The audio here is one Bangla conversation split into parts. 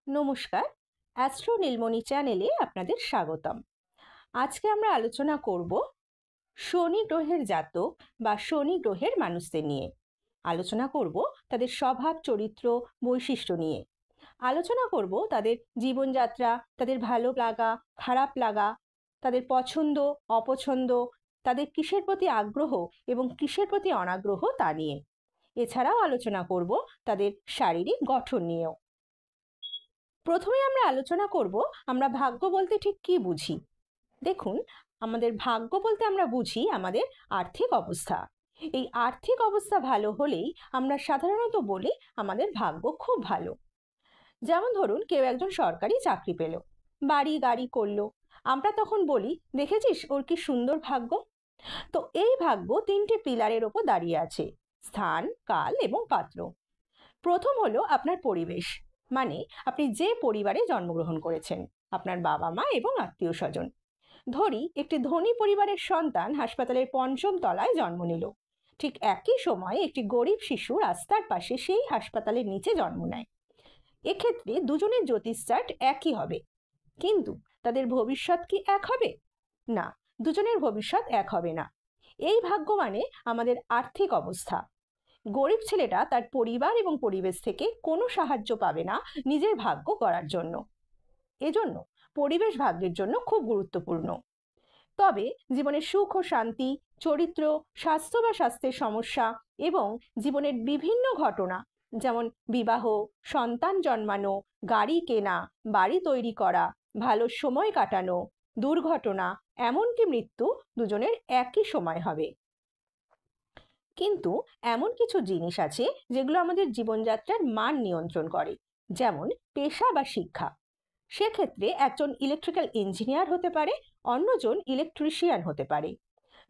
নমস্কার, অ্যাস্ট্রো নীলমণি চ্যানেলে আপনাদের স্বাগতম। আজকে আমরা আলোচনা করব শনি গ্রহের জাতক বা শনি গ্রহের মানুষদের নিয়ে। আলোচনা করব তাদের স্বভাব, চরিত্র, বৈশিষ্ট্য নিয়ে। আলোচনা করব তাদের জীবনযাত্রা, তাদের ভালো লাগা, খারাপ লাগা, তাদের পছন্দ, অপছন্দ, তাদের কিসের প্রতি আগ্রহ এবং কিসের প্রতি অনাগ্রহ তা নিয়ে। এছাড়াও আলোচনা করব তাদের শারীরিক গঠন নিয়েও। প্রথমে আমরা আলোচনা করব আমরা ভাগ্য বলতে ঠিক কি বুঝি। দেখুন, আমাদের ভাগ্য বলতে আমরা বুঝি আমাদের আর্থিক অবস্থা। এই আর্থিক অবস্থা ভালো হলেই আমরা সাধারণত বলি আমাদের ভাগ্য খুব ভালো। যেমন ধরুন, কেউ একজন সরকারি চাকরি পেল, বাড়ি গাড়ি করলো, আমরা তখন বলি দেখেছিস ওর কি সুন্দর ভাগ্য। তো এই ভাগ্য তিনটে পিলারের ওপর দাঁড়িয়ে আছে: স্থান, কাল এবং পাত্র। প্রথম হলো আপনার পরিবেশ, মানে আপনি যে পরিবারে জন্মগ্রহণ করেছেন, আপনার বাবা মা এবং আত্মীয় স্বজন। ধরি একটি ধনী পরিবারের সন্তান হাসপাতালের পঞ্চম তলায় জন্ম নিল। ঠিক একই সময়ে একটি গরিব শিশু রাস্তার পাশে সেই হাসপাতালের নিচে জন্ম নেয়। এক্ষেত্রে দুজনের জ্যোতিষ চার্ট একই হবে, কিন্তু তাদের ভবিষ্যৎ কি এক হবে? না, দুজনের ভবিষ্যৎ এক হবে না। এই ভাগ্য মানে আমাদের আর্থিক অবস্থা। গরিব ছেলেটা তার পরিবার এবং পরিবেশ থেকে কোনো সাহায্য পাবে না নিজের ভাগ্য গড়ার জন্য। এজন্য পরিবেশ ভাগ্যের জন্য খুব গুরুত্বপূর্ণ। তবে জীবনের সুখ ও শান্তি, চরিত্র, স্বাস্থ্য বা স্বাস্থ্যের সমস্যা এবং জীবনের বিভিন্ন ঘটনা, যেমন বিবাহ, সন্তান জন্মানো, গাড়ি কেনা, বাড়ি তৈরি করা, ভালো সময় কাটানো, দুর্ঘটনা, এমনকি মৃত্যু, দুজনের একই সময় হবে। কিন্তু এমন কিছু জিনিস আছে যেগুলো আমাদের জীবনযাত্রার মান নিয়ন্ত্রণ করে, যেমন পেশা বা শিক্ষা। সেক্ষেত্রে একজন ইলেকট্রিক্যাল ইঞ্জিনিয়ার হতে পারে, অন্যজন ইলেকট্রিশিয়ান হতে পারে।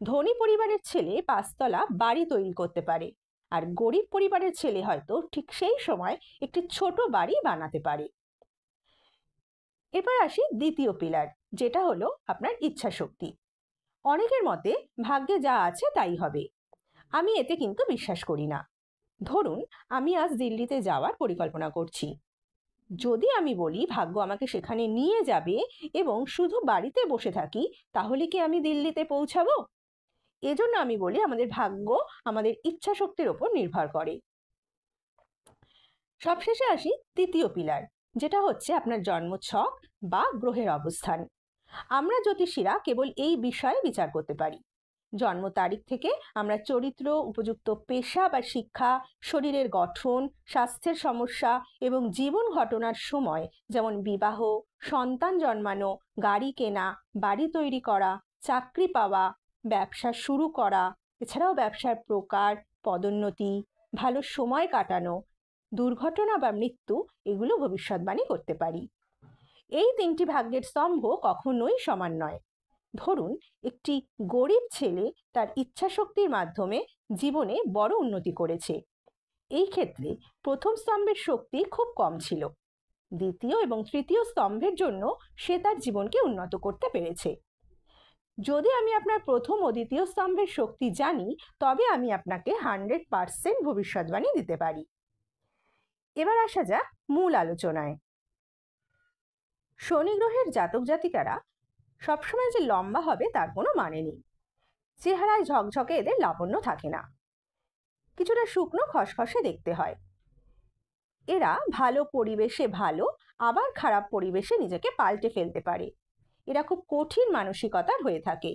ধনী পরিবারের ছেলে 5 তলা বাড়ি তৈরি করতে পারে, আর গরিব পরিবারের ছেলে হয়তো ঠিক সেই সময় একটি ছোট বাড়ি বানাতে পারে। এবার আসি দ্বিতীয় পিলার, যেটা হলো আপনার ইচ্ছা শক্তি। অনেকের মতে ভাগ্যে যা আছে তাই হবে। আমি এতে কিন্তু বিশ্বাস করি না। ধরুন, আমি আজ দিল্লিতে যাওয়ার পরিকল্পনা করছি। যদি আমি বলি ভাগ্য আমাকে সেখানে নিয়ে যাবে এবং শুধু বাড়িতে বসে থাকি, তাহলে কি আমি দিল্লিতে পৌঁছাবো? এজন্য আমি বলি আমাদের ভাগ্য আমাদের ইচ্ছা শক্তির ওপর নির্ভর করে। সবশেষে আসি তৃতীয় পিলার, যেটা হচ্ছে আপনার জন্মছক বা গ্রহের অবস্থান। আমরা জ্যোতিষীরা কেবল এই বিষয়ে বিচার করতে পারি। জন্ম তারিখ থেকে আমরা চরিত্র, উপযুক্ত পেশা বা শিক্ষা, শরীরের গঠন, স্বাস্থ্যের সমস্যা এবং জীবন ঘটনার সময়, যেমন বিবাহ, সন্তান জন্মানো, গাড়ি কেনা, বাড়ি তৈরি করা, চাকরি পাওয়া, ব্যবসা শুরু করা, এছাড়াও ব্যবসার প্রকার, পদোন্নতি, ভালো সময় কাটানো, দুর্ঘটনা বা মৃত্যু, এগুলো ভবিষ্যৎবাণী করতে পারি। এই তিনটি ভাগ্যের স্তম্ভ কখনোই সমান নয়। ধরুন, একটি গরিব ছেলে তার ইচ্ছা শক্তির মাধ্যমে জীবনে বড় উন্নতি করেছে। এই ক্ষেত্রে প্রথম স্তম্ভের শক্তি খুব কম ছিল। দ্বিতীয় এবং তৃতীয় স্তম্ভের জন্য সে তার জীবনকে উন্নত করতে পেরেছে। যদি আমি আপনার প্রথম ও দ্বিতীয় স্তম্ভের শক্তি জানি, তবে আমি আপনাকে 100% ভবিষ্যৎবাণী দিতে পারি। এবার আসা যাক মূল আলোচনায়। শনি গ্রহের জাতক জাতিকারা সবসময় যে লম্বা হবে তার কোনো মানে নেই। চেহারায় ঝকঝকে এদের লাবণ্য থাকে না, কিছুটা শুকনো খসখসে দেখতে হয়। এরা ভালো পরিবেশে ভালো, আবার খারাপ পরিবেশে নিজেকে পাল্টে ফেলতে পারে। এরা খুব কঠিন মানসিকতার হয়ে থাকে।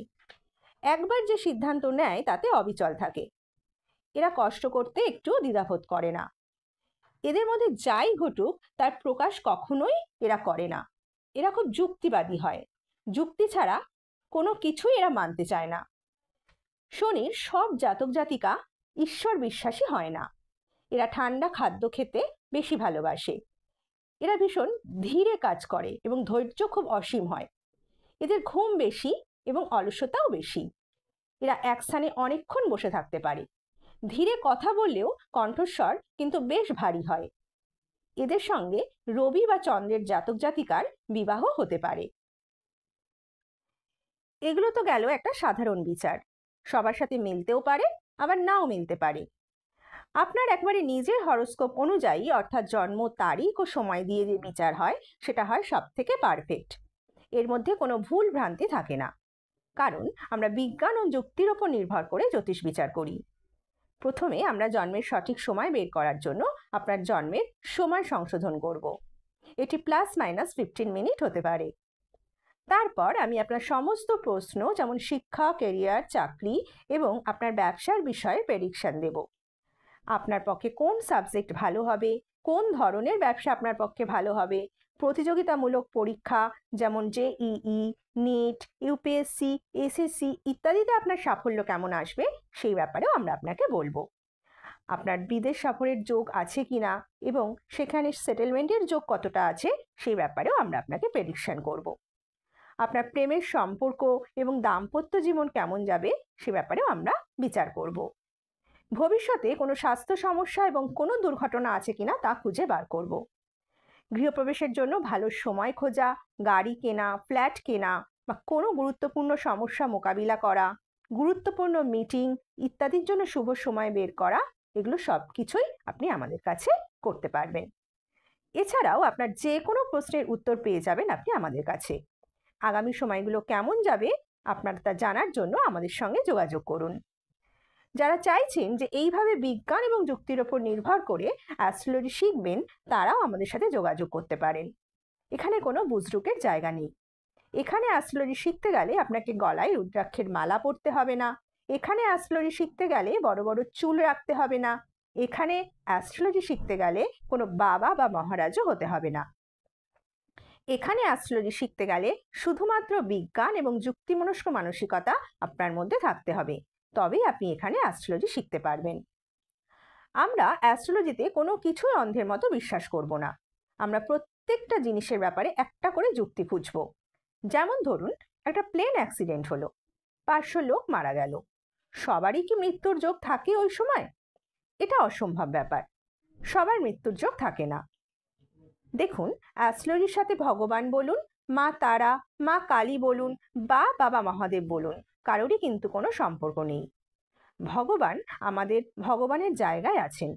একবার যে সিদ্ধান্ত নেয় তাতে অবিচল থাকে। এরা কষ্ট করতে একটু দ্বিধাবোধ করে না। এদের মধ্যে যাই ঘটুক তার প্রকাশ কখনোই এরা করে না। এরা খুব যুক্তিবাদী হয়, যুক্তি ছাড়া কোনো কিছুই এরা মানতে চায় না। শনির সব জাতক জাতিকা ঈশ্বর বিশ্বাসী হয় না। এরা ঠান্ডা খাদ্য খেতে বেশি ভালোবাসে। এরা ভীষণ ধীরে কাজ করে এবং ধৈর্য খুব অসীম হয়। এদের ঘুম বেশি এবং অলসতাও বেশি। এরা এক স্থানে অনেকক্ষণ বসে থাকতে পারে। ধীরে কথা বললেও কণ্ঠস্বর কিন্তু বেশ ভারী হয়। এদের সঙ্গে রবি বা চন্দ্রের জাতক জাতিকার বিবাহ হতে পারে। এগুলো তো গেল একটা সাধারণ বিচার। সবার সাথে মিলতেও পারে, আবার নাও মিলতে পারে। আপনার একবারে নিজের হরোস্কোপ অনুযায়ী অর্থাৎ জন্ম তারিখ ও সময় দিয়ে যে বিচার হয় সেটা হয় সবথেকে পারফেক্ট। এর মধ্যে কোনো ভুল ভ্রান্তি থাকে না, কারণ আমরা বিজ্ঞান ও যুক্তির ওপর নির্ভর করে জ্যোতিষ বিচার করি। প্রথমে আমরা জন্মের সঠিক সময় বের করার জন্য আপনার জন্মের সময় সংশোধন করব। এটি +- 15 মিনিট হতে পারে। তারপর আমি আপনার সমস্ত প্রশ্ন যেমন শিক্ষা, কেরিয়ার, চাকরি এবং আপনার ব্যবসার বিষয়ে প্রেডিকশন দেব। আপনার পক্ষে কোন সাবজেক্ট ভালো হবে, কোন ধরনের ব্যবসা আপনার পক্ষে ভালো হবে, প্রতিযোগিতামূলক পরীক্ষা যেমন JEE, নিট, ইউপিএসসি, এসএসসি ইত্যাদিতে আপনার সাফল্য কেমন আসবে সেই ব্যাপারেও আমরা আপনাকে বলবো। আপনার বিদেশ সফরের যোগ আছে কিনা এবং সেখানে সেটেলমেন্টের যোগ কতটা আছে সেই ব্যাপারেও আমরা আপনাকে প্রেডিকশন করব। আপনার প্রেমের সম্পর্ক এবং দাম্পত্য জীবন কেমন যাবে সে ব্যাপারেও আমরা বিচার করব। ভবিষ্যতে কোনো স্বাস্থ্য সমস্যা এবং কোনো দুর্ঘটনা আছে কিনা তা খুঁজে বার করব। গৃহপ্রবেশের জন্য ভালো সময় খোঁজা, গাড়ি কেনা, ফ্ল্যাট কেনা বা কোনো গুরুত্বপূর্ণ সমস্যা মোকাবিলা করা, গুরুত্বপূর্ণ মিটিং ইত্যাদির জন্য শুভ সময় বের করা, এগুলো সব কিছুই আপনি আমাদের কাছে করতে পারবেন। এছাড়াও আপনার যে কোনো প্রশ্নের উত্তর পেয়ে যাবেন আপনি আমাদের কাছে। আগামী সময়গুলো কেমন যাবে আপনার তা জানার জন্য আমাদের সঙ্গে যোগাযোগ করুন। যারা চাইছেন যে এইভাবে বিজ্ঞান এবং যুক্তির ওপর নির্ভর করে অ্যাস্ট্রোলজি শিখবেন তারাও আমাদের সাথে যোগাযোগ করতে পারেন। এখানে কোনো বুজরুকের জায়গা নেই। এখানে অ্যাস্ট্রোলজি শিখতে গেলে আপনাকে গলায় রুদ্রাক্ষের মালা পরতে হবে না। এখানে অ্যাস্ট্রোলজি শিখতে গেলে বড় বড় চুল রাখতে হবে না। এখানে অ্যাস্ট্রোলজি শিখতে গেলে কোনো বাবা বা মহারাজও হতে হবে না। এখানে অ্যাস্ট্রোলজি শিখতে গেলে শুধুমাত্র বিজ্ঞান এবং যুক্তিমনস্ক মানসিকতা আপনার মধ্যে থাকতে হবে, তবেই আপনি এখানে অ্যাস্ট্রোলজি শিখতে পারবেন। আমরা অ্যাস্ট্রোলজিতে কোনো কিছুই অন্ধের মতো বিশ্বাস করব না। আমরা প্রত্যেকটা জিনিসের ব্যাপারে একটা করে যুক্তি খুঁজব। যেমন ধরুন, একটা প্লেন অ্যাক্সিডেন্ট হলো, 500 লোক মারা গেল, সবারই কি মৃত্যুর যোগ থাকে ওই সময়? এটা অসম্ভব ব্যাপার। সবার মৃত্যুর যোগ থাকে না। দেখুন, অ্যাস্ট্রোলজির সাথে ভগবান বলুন, মা তারা, মা কালী বলুন বা বাবা মহাদেব বলুন, কারোরই কিন্তু কোনো সম্পর্ক নেই। ভগবান আমাদের ভগবানের জায়গায় আছেন।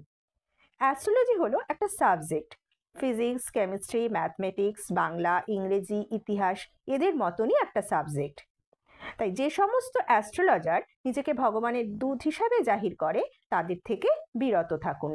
অ্যাস্ট্রোলজি হলো একটা subject. Physics, chemistry, mathematics, Bangla, ইংরেজি, ইতিহাস এদের মতনই একটা সাবজেক্ট। তাই যে সমস্ত অ্যাস্ট্রোলজার নিজেকে ভগবানের দূত হিসাবে জাহির করে তাদের থেকে বিরত থাকুন।